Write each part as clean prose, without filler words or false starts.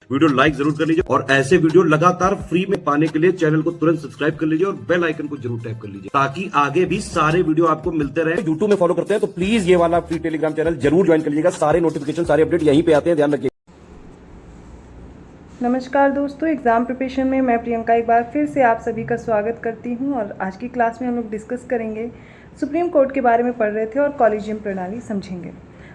Video like जरूर कर लीजिए और ऐसे वीडियो लगातार फ्री में पाने के लिए चैनल को तुरंत सब्सक्राइब कर लीजिए और बेल आइकन को जरूर टैप कर लीजिए ताकि आगे भी सारे वीडियो आपको मिलते रहे। यूट्यूब में फॉलो करते हैं तो प्लीज ये वाला फ्री टेलीग्राम चैनल जरूर ज्वाइन कर लीजिएगा। सारे नोटिफिकेशन सारे अपडेट यहीं पे आते हैं, ध्यान रखिए। नमस्कार दोस्तों, एग्ज़ाम प्रिपरेशन में मैं प्रियंका एक बार फिर से आप सभी का स्वागत करती हूं और आज की क्लास में हम लोग डिस्कस करेंगे सुप्रीम कोर्ट के बारे में पढ़ रहे थे और कॉलेजियम प्रणाली समझेंगे।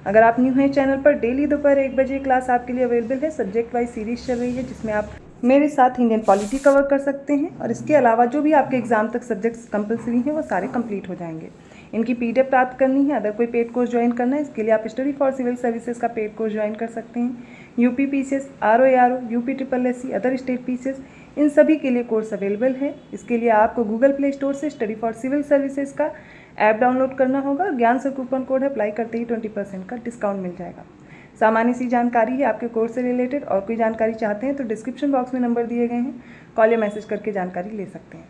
अगर आप न्यू हैं चैनल पर, डेली दोपहर 1 बजे क्लास आपके लिए अवेलेबल है। सब्जेक्ट वाइज सीरीज चल रही है जिसमें आप मेरे साथ इंडियन पॉलिटी कवर कर सकते हैं और इसके अलावा जो भी आपके एग्जाम तक सब्जेक्ट्स कंपलसरी हैं वो सारे कंप्लीट हो जाएंगे। इनकी पीडीएफ प्राप्त करनी है, अगर कोई पेड कोर्स ज्वाइन करना है इसके लिए आप स्टडी फॉर सिविल सर्विसेज का पेड कोर्स ज्वाइन कर सकते हैं। UP PCS, RO, UP SSSC, other state PCS, इन सभी के लिए कोर्स अवेलेबल है। इसके लिए आपको गूगल प्ले स्टोर से स्टडी फॉर सिविल सर्विसेज का ऐप डाउनलोड करना होगा। ज्ञान से कूपन कोड है, अप्लाई करते ही 20% का डिस्काउंट मिल जाएगा। सामान्य सी जानकारी है आपके कोर्स से रिलेटेड, और कोई जानकारी चाहते हैं तो डिस्क्रिप्शन बॉक्स में नंबर दिए गए हैं, कॉल या मैसेज करके जानकारी ले सकते हैं।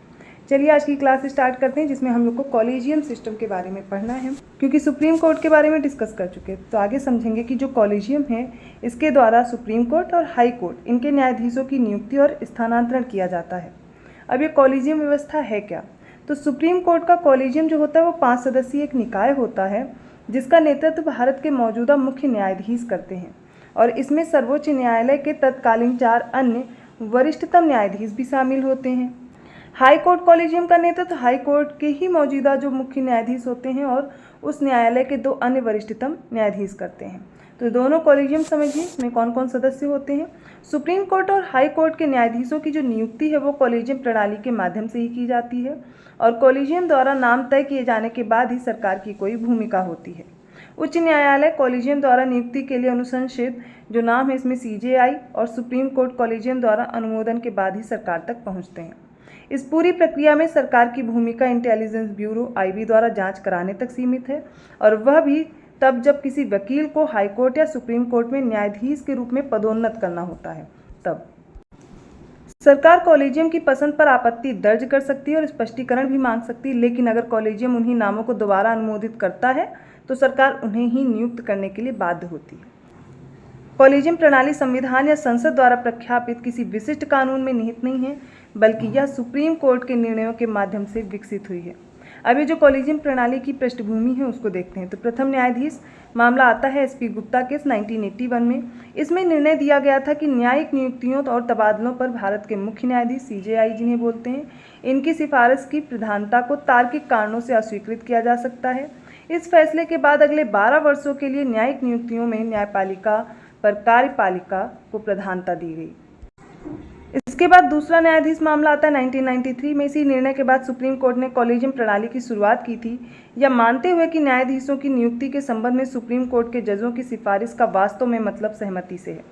चलिए आज की क्लास स्टार्ट करते हैं जिसमें हम लोग को कॉलेजियम सिस्टम के बारे में पढ़ना है। क्योंकि सुप्रीम कोर्ट के बारे में डिस्कस कर चुके हैं तो आगे समझेंगे कि जो कॉलेजियम है इसके द्वारा सुप्रीम कोर्ट और हाई कोर्ट इनके न्यायाधीशों की नियुक्ति और स्थानांतरण किया जाता है। अब ये कॉलेजियम व्यवस्था है क्या? तो सुप्रीम कोर्ट का कॉलेजियम जो होता है वो 5 सदस्यीय एक निकाय होता है जिसका नेतृत्व भारत के मौजूदा मुख्य न्यायाधीश करते हैं और इसमें सर्वोच्च न्यायालय के तत्कालीन 4 अन्य वरिष्ठतम न्यायाधीश भी शामिल होते हैं। हाई कोर्ट कॉलेजियम का नेतृत्व हाई कोर्ट के ही मौजूदा जो मुख्य न्यायाधीश होते हैं और उस न्यायालय के 2 अन्य वरिष्ठतम न्यायाधीश करते हैं। तो दोनों कॉलेजियम समझिए, इसमें कौन कौन सदस्य होते हैं। सुप्रीम कोर्ट और हाई कोर्ट के न्यायाधीशों की जो नियुक्ति है वो कॉलेजियम प्रणाली के माध्यम से ही की जाती है और कॉलेजियम द्वारा नाम तय किए जाने के बाद ही सरकार की कोई भूमिका होती है। उच्च न्यायालय कॉलेजियम द्वारा नियुक्ति के लिए अनुशंसित जो नाम है इसमें CJI और सुप्रीम कोर्ट कॉलेजियम द्वारा अनुमोदन के बाद ही सरकार तक पहुँचते हैं। इस पूरी प्रक्रिया में सरकार की भूमिका इंटेलिजेंस ब्यूरो IB द्वारा जांच कराने तक सीमित है और वह भी तब जब किसी वकील को हाई कोर्ट या सुप्रीम कोर्ट में न्यायाधीश के रूप में पदोन्नत करना होता है। तब सरकार कॉलेजियम की पसंद पर आपत्ति दर्ज कर सकती है और स्पष्टीकरण भी मांग सकती है, लेकिन अगर कॉलेजियम उन्हीं नामों को दोबारा अनुमोदित करता है तो सरकार उन्हें ही नियुक्त करने के लिए बाध्य होती है। कॉलेजियम प्रणाली संविधान या संसद द्वारा प्रख्यापित किसी विशिष्ट कानून में निहित नहीं है, बल्कि यह सुप्रीम कोर्ट के निर्णयों के माध्यम से विकसित हुई है। अभी जो कॉलेजियम प्रणाली की पृष्ठभूमि है उसको देखते हैं। तो प्रथम न्यायाधीश मामला आता है SP गुप्ता केस 1981 में। इसमें निर्णय दिया गया था कि न्यायिक नियुक्तियों और तबादलों पर भारत के मुख्य न्यायाधीश CJI जिन्हें बोलते हैं, इनकी सिफारिश की प्रधानता को तार्किक कारणों से अस्वीकृत किया जा सकता है। इस फैसले के बाद अगले 12 वर्षों के लिए न्यायिक नियुक्तियों में न्यायपालिका पर कार्यपालिका को प्रधानता दी गई। इसके बाद दूसरा न्यायाधीश मामला आता है 1993 में। इसी निर्णय के बाद सुप्रीम कोर्ट ने कॉलेजियम प्रणाली की शुरुआत की थी, यह मानते हुए कि न्यायाधीशों की नियुक्ति के संबंध में सुप्रीम कोर्ट के जजों की सिफारिश का वास्तव में मतलब सहमति से है।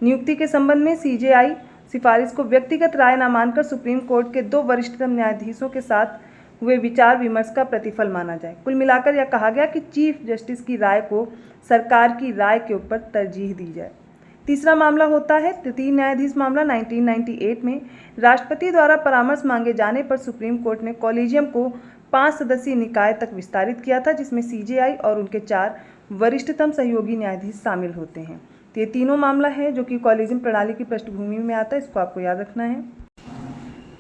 नियुक्ति के संबंध में CJI सिफारिश को व्यक्तिगत राय न मानकर सुप्रीम कोर्ट के 2 वरिष्ठतम न्यायाधीशों के साथ हुए विचार विमर्श का प्रतिफल माना जाए। कुल मिलाकर यह कहा गया कि चीफ जस्टिस की राय को सरकार की राय के ऊपर तरजीह दी जाए। तीसरा मामला होता है तृतीय न्यायाधीश मामला 1998 में। राष्ट्रपति द्वारा परामर्श मांगे जाने पर सुप्रीम कोर्ट ने कॉलेजियम को 5 सदस्यीय निकाय तक विस्तारित किया था जिसमें CJI और उनके 4 वरिष्ठतम सहयोगी न्यायाधीश शामिल होते हैं। तो ये तीनों मामला है जो कि कॉलेजियम प्रणाली की पृष्ठभूमि में आता है, इसको आपको याद रखना है।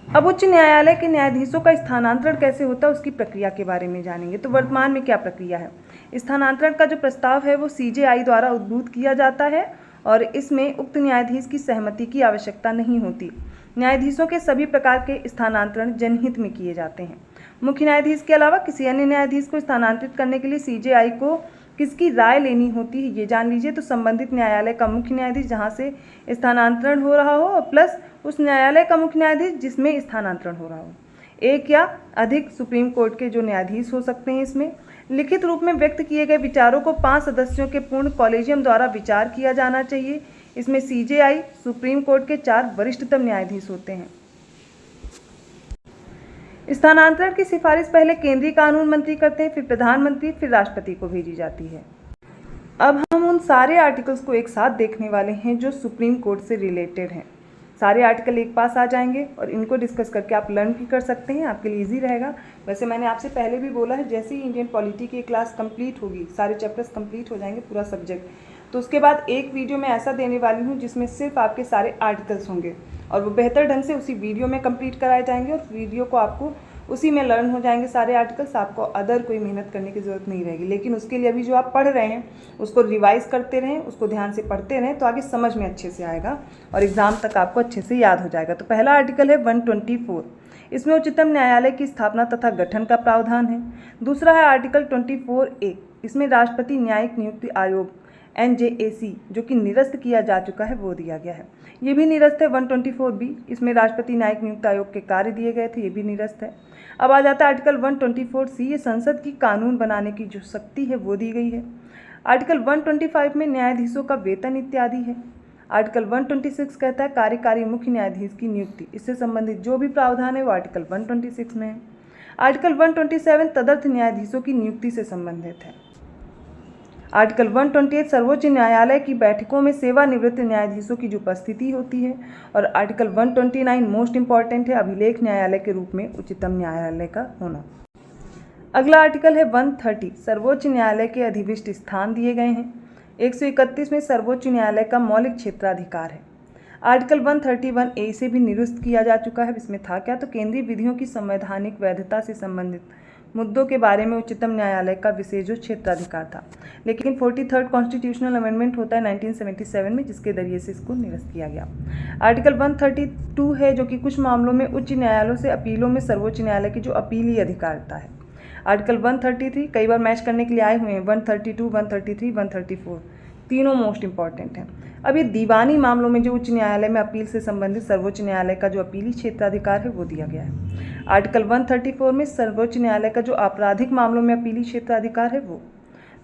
अब उच्च न्यायालय के न्यायाधीशों का स्थानांतरण कैसे होता है उसकी प्रक्रिया के बारे में जानेंगे। तो वर्तमान में क्या प्रक्रिया है? स्थानांतरण का जो प्रस्ताव है वो CJI द्वारा उद्भूत किया जाता है और इसमें उक्त न्यायाधीश की सहमति की आवश्यकता नहीं होती। न्यायाधीशों के सभी प्रकार के स्थानांतरण जनहित में किए जाते हैं। मुख्य न्यायाधीश के अलावा किसी अन्य न्यायाधीश को स्थानांतरित करने के लिए CJI को किसकी राय लेनी होती है ये जान लीजिए। तो संबंधित न्यायालय का मुख्य न्यायाधीश जहाँ से स्थानांतरण हो रहा हो और प्लस उस न्यायालय का मुख्य न्यायाधीश जिसमें स्थानांतरण हो रहा हो। एक या अधिक सुप्रीम कोर्ट के जो न्यायाधीश हो सकते हैं। इसमें लिखित रूप में व्यक्त किए गए विचारों को 5 सदस्यों के पूर्ण कॉलेजियम द्वारा विचार किया जाना चाहिए। इसमें CJI सुप्रीम कोर्ट के 4 वरिष्ठतम न्यायाधीश होते हैं। स्थानांतरण की सिफारिश पहले केंद्रीय कानून मंत्री करते हैं, फिर प्रधानमंत्री, फिर राष्ट्रपति को भेजी जाती है। अब हम उन सारे आर्टिकल्स को एक साथ देखने वाले हैं जो सुप्रीम कोर्ट से रिलेटेड हैं। सारे आर्टिकल एक पास आ जाएंगे और इनको डिस्कस करके आप लर्न भी कर सकते हैं, आपके लिए ईजी रहेगा। वैसे मैंने आपसे पहले भी बोला है, जैसे ही इंडियन पॉलिटी की क्लास कंप्लीट होगी, सारे चैप्टर्स कंप्लीट हो जाएंगे, पूरा सब्जेक्ट, तो उसके बाद एक वीडियो मैं ऐसा देने वाली हूँ जिसमें सिर्फ आपके सारे आर्टिकल्स होंगे और वो बेहतर ढंग से उसी वीडियो में कंप्लीट कराए जाएंगे और वीडियो को आपको उसी में लर्न हो जाएंगे सारे आर्टिकल्स। आपको अदर कोई मेहनत करने की ज़रूरत नहीं रहेगी। लेकिन उसके लिए अभी जो आप पढ़ रहे हैं उसको रिवाइज करते रहें, उसको ध्यान से पढ़ते रहें, तो आगे समझ में अच्छे से आएगा और एग्ज़ाम तक आपको अच्छे से याद हो जाएगा। तो पहला आर्टिकल है 124, इसमें उच्चतम न्यायालय की स्थापना तथा गठन का प्रावधान है। दूसरा है आर्टिकल 24A, इसमें राष्ट्रपति न्यायिक नियुक्ति आयोग NJAC जो कि निरस्त किया जा चुका है वो दिया गया है। ये भी निरस्त है। 124B, इसमें राष्ट्रपति न्यायिक नियुक्ति आयोग के कार्य दिए गए थे, ये भी निरस्त है। अब आ जाता है आर्टिकल 124C, ये संसद की कानून बनाने की जो शक्ति है वो दी गई है। आर्टिकल 125 में न्यायाधीशों का वेतन इत्यादि है। आर्टिकल 126 कहता है कार्यकारी मुख्य न्यायाधीश की नियुक्ति, इससे संबंधित जो भी प्रावधान है वो आर्टिकल 126 में है। आर्टिकल 127 तदर्थ न्यायाधीशों की नियुक्ति से संबंधित है। आर्टिकल 128 सर्वोच्च न्यायालय की बैठकों में सेवानिवृत्त न्यायाधीशों की जो उपस्थिति होती है। और आर्टिकल 129 मोस्ट इंपॉर्टेंट है, अभिलेख न्यायालय के रूप में उच्चतम न्यायालय का होना। अगला आर्टिकल है 130, सर्वोच्च न्यायालय के अधिविष्ट स्थान दिए गए हैं। 131 में सर्वोच्च न्यायालय का मौलिक क्षेत्राधिकार है। आर्टिकल 131A से भी निरस्त किया जा चुका है। इसमें था क्या, तो केंद्रीय विधियों की संवैधानिक वैधता से संबंधित मुद्दों के बारे में उच्चतम न्यायालय का विशेष जो क्षेत्राधिकार था। लेकिन 43rd कॉन्स्टिट्यूशनल अमेंडमेंट होता है 1977 में, जिसके जरिए से इसको निरस्त किया गया। आर्टिकल 132 है जो कि कुछ मामलों में उच्च न्यायालयों से अपीलों में सर्वोच्च न्यायालय की जो अपीली अधिकारिता है। आर्टिकल 133 कई बार मैच करने के लिए आए हुए हैं, 132, 133, 134 तीनों मोस्ट इंपॉर्टेंट हैं। अब ये दीवानी मामलों में जो उच्च न्यायालय में अपील से संबंधित सर्वोच्च न्यायालय का जो अपीली क्षेत्राधिकार है वो दिया गया है। आर्टिकल 134 में सर्वोच्च न्यायालय का जो आपराधिक मामलों में अपीली क्षेत्राधिकार है वो।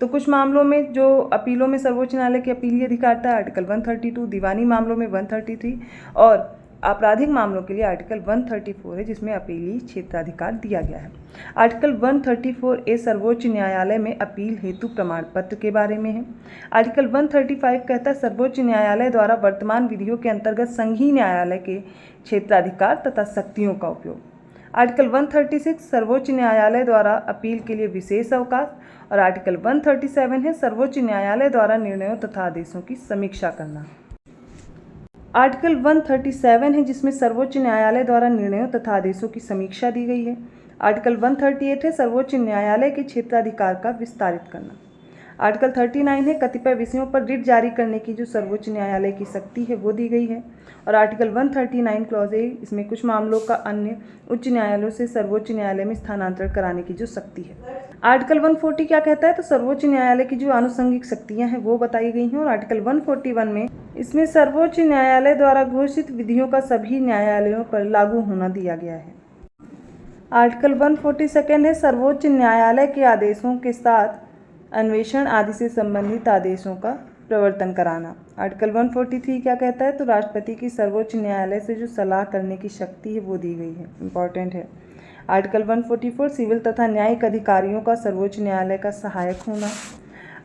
तो कुछ मामलों में जो अपीलों में सर्वोच्च न्यायालय की अपीली अधिकारिता है आर्टिकल 132, दीवानी मामलों में 133 और आपराधिक मामलों के लिए आर्टिकल 134 है जिसमें अपीली क्षेत्राधिकार दिया गया है। आर्टिकल 134A सर्वोच्च न्यायालय में अपील हेतु प्रमाण पत्र के बारे में है। आर्टिकल 135 कहता है सर्वोच्च न्यायालय द्वारा वर्तमान विधियों के अंतर्गत संघीय न्यायालय के क्षेत्राधिकार तथा शक्तियों का उपयोग। आर्टिकल 136 सर्वोच्च न्यायालय द्वारा अपील के लिए विशेष अवकाश। और आर्टिकल 137 है सर्वोच्च न्यायालय द्वारा निर्णयों तथा आदेशों की समीक्षा करना। आर्टिकल 137 है जिसमें सर्वोच्च न्यायालय द्वारा निर्णयों तथा आदेशों की समीक्षा दी गई है। आर्टिकल 138 है सर्वोच्च न्यायालय के क्षेत्राधिकार का विस्तारित करना। आर्टिकल 39 है कतिपय विषयों पर रिट जारी करने की जो सर्वोच्च न्यायालय की शक्ति है वो दी गई है। और आर्टिकल 139 क्लॉज ए, इसमें कुछ मामलों का अन्य उच्च न्यायालयों से सर्वोच्च न्यायालय में स्थानांतरण कराने की जो शक्ति है। आर्टिकल 140 क्या कहता है, तो सर्वोच्च न्यायालय की जो आनुषंगिक शक्तियां हैं वो बताई गई हैं। और आर्टिकल 141 में इसमें सर्वोच्च न्यायालय द्वारा घोषित विधियों का सभी न्यायालयों पर लागू होना दिया गया है। आर्टिकल 142 है सर्वोच्च न्यायालय के आदेशों के साथ अन्वेषण आदि से संबंधित आदेशों का प्रवर्तन कराना। आर्टिकल 143 क्या कहता है, तो राष्ट्रपति की सर्वोच्च न्यायालय से जो सलाह करने की शक्ति है वो दी गई है, इंपॉर्टेंट है। आर्टिकल 144 सिविल तथा न्यायिक अधिकारियों का सर्वोच्च न्यायालय का सहायक होना।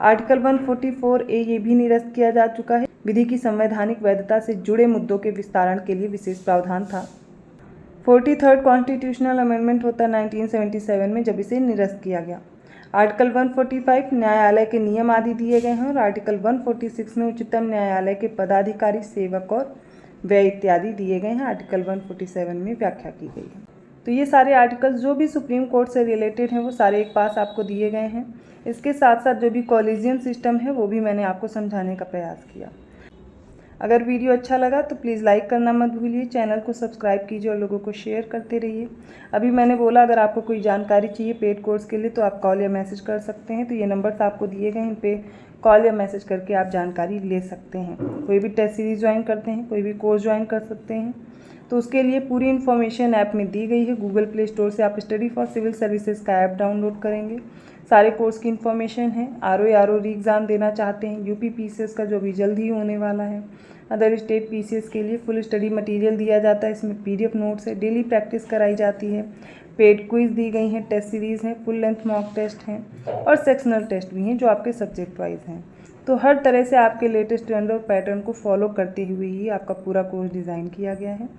आर्टिकल 144A ये भी निरस्त किया जा चुका है। विधि की संवैधानिक वैधता से जुड़े मुद्दों के विस्तारण के लिए विशेष प्रावधान था। 43rd कॉन्स्टिट्यूशनल अमेंडमेंट होता है 1977 में, जब इसे निरस्त किया गया। आर्टिकल 145 न्यायालय के नियम आदि दिए गए हैं। और आर्टिकल 146 में उच्चतम न्यायालय के पदाधिकारी, सेवक और व्यय इत्यादि दिए गए हैं। आर्टिकल 147 में व्याख्या की गई है। तो ये सारे आर्टिकल्स जो भी सुप्रीम कोर्ट से रिलेटेड हैं वो सारे एक पास आपको दिए गए हैं। इसके साथ साथ जो भी कॉलेजियम सिस्टम है वो भी मैंने आपको समझाने का प्रयास किया। अगर वीडियो अच्छा लगा तो प्लीज़ लाइक करना मत भूलिए, चैनल को सब्सक्राइब कीजिए और लोगों को शेयर करते रहिए। अभी मैंने बोला अगर आपको कोई जानकारी चाहिए पेड कोर्स के लिए तो आप कॉल या मैसेज कर सकते हैं। तो ये नंबर्स आपको दिए गए हैं, इन पे कॉल या मैसेज करके आप जानकारी ले सकते हैं। कोई भी टेस्ट सीरीज़ ज्वाइन करते हैं, कोई भी कोर्स ज्वाइन कर सकते हैं, तो उसके लिए पूरी इन्फॉर्मेशन ऐप में दी गई है। गूगल प्ले स्टोर से आप स्टडी फॉर सिविल सर्विसेज का ऐप डाउनलोड करेंगे, सारे कोर्स की इन्फॉर्मेशन है। RO री एग्ज़ाम देना चाहते हैं, UP PCS का जो अभी जल्द ही होने वाला है, अदर स्टेट PCS के लिए फुल स्टडी मटेरियल दिया जाता है। इसमें PDF नोट्स है, डेली प्रैक्टिस कराई जाती है, पेड क्विज दी गई हैं, टेस्ट सीरीज़ हैं, फुल लेंथ मॉक टेस्ट हैं और सेक्शनल टेस्ट भी हैं जो आपके सब्जेक्ट वाइज हैं। तो हर तरह से आपके लेटेस्ट ट्रेंड और पैटर्न को फॉलो करते हुए ही आपका पूरा कोर्स डिज़ाइन किया गया है।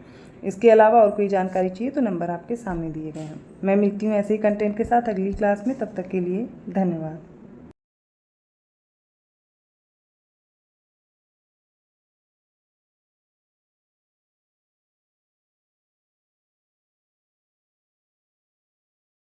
इसके अलावा और कोई जानकारी चाहिए तो नंबर आपके सामने दिए गए हैं। मैं मिलती हूँ ऐसे ही कंटेंट के साथ अगली क्लास में, तब तक के लिए धन्यवाद।